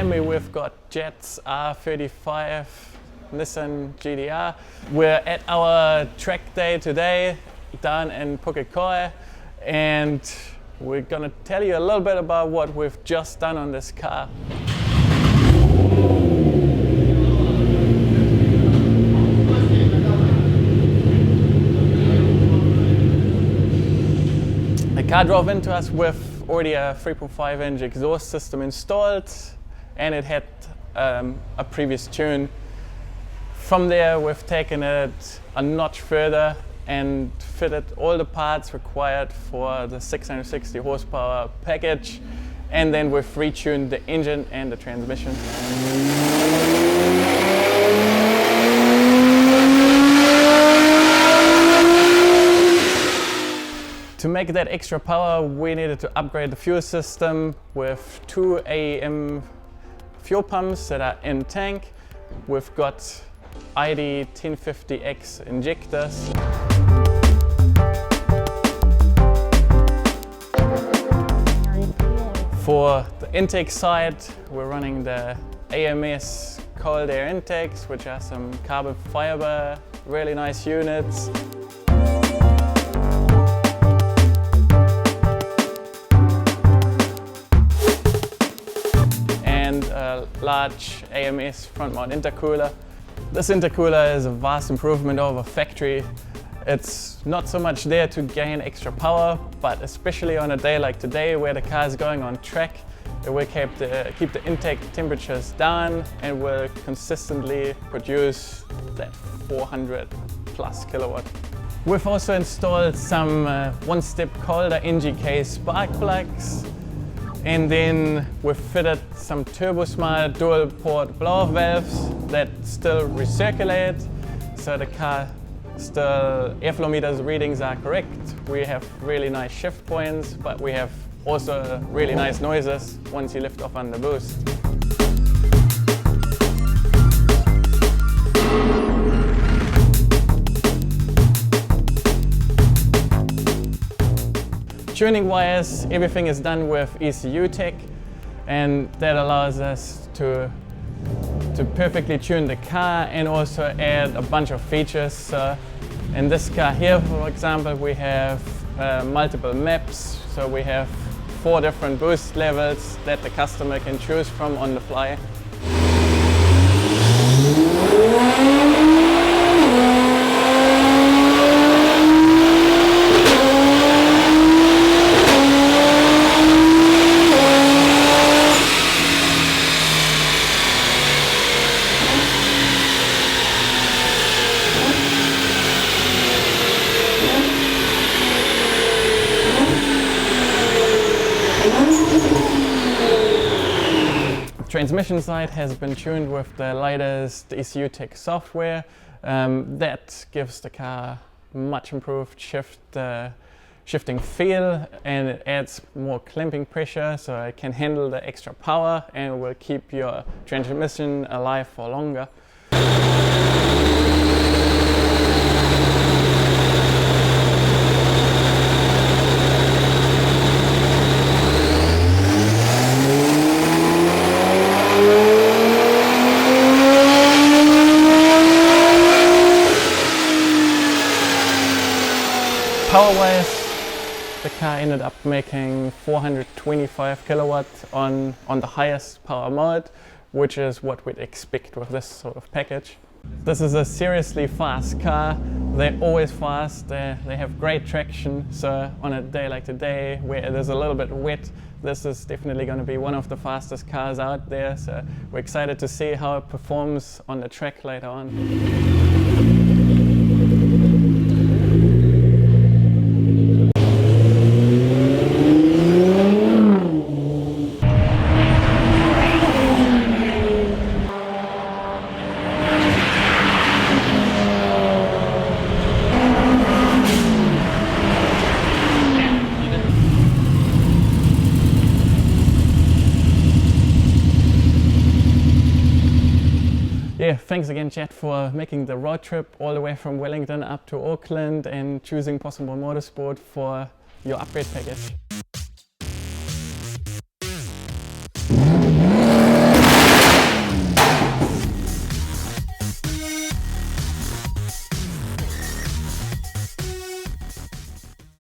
behind me we've got Jet's R35 Nissan GTR. We're at our track day today down in Pukekohe, and we're gonna tell you a little bit about what we've just done on this car. The car drove into us with already a 3.5 inch exhaust system installed, and it had a previous tune. From there we've taken it a notch further and fitted all the parts required for the 660 horsepower package, and then we've retuned the engine and the transmission. To make that extra power, we needed to upgrade the fuel system with two AMS fuel pumps that are in tank. We've got ID 1050X injectors. For the intake side, we're running the AMS cold air intakes, which are some carbon fiber, really nice units. A large AMS front mount intercooler. This intercooler is a vast improvement over factory. It's not so much there to gain extra power, but especially on a day like today where the car is going on track, it will keep the intake temperatures down and will consistently produce that 400 plus kilowatt. We've also installed some one-step colder NGK spark plugs. And then we've fitted some turbo-smart dual-port blower valves that still recirculate, so the car still airflow meters readings are correct. We have really nice shift points, but we have also really nice noises once you lift off on the boost. Tuning wise, everything is done with ECUTEK, and that allows us to perfectly tune the car and also add a bunch of features. So in this car here, for example, we have multiple maps, so we have 4 different boost levels that the customer can choose from on the fly. Transmission side has been tuned with the latest ECUTEK software. That gives the car much improved shifting feel, and it adds more clamping pressure so it can handle the extra power and will keep your transmission alive for longer. Power-wise, the car ended up making 425 kilowatt on the highest power mode, which is what we'd expect with this sort of package. This is a seriously fast car. They're always fast, they have great traction, so on a day like today where it is a little bit wet, this is definitely going to be one of the fastest cars out there, so we're excited to see how it performs on the track later on. Yeah, thanks again, Chad, for making the road trip all the way from Wellington up to Auckland and choosing Possum Motorsport for your upgrade package.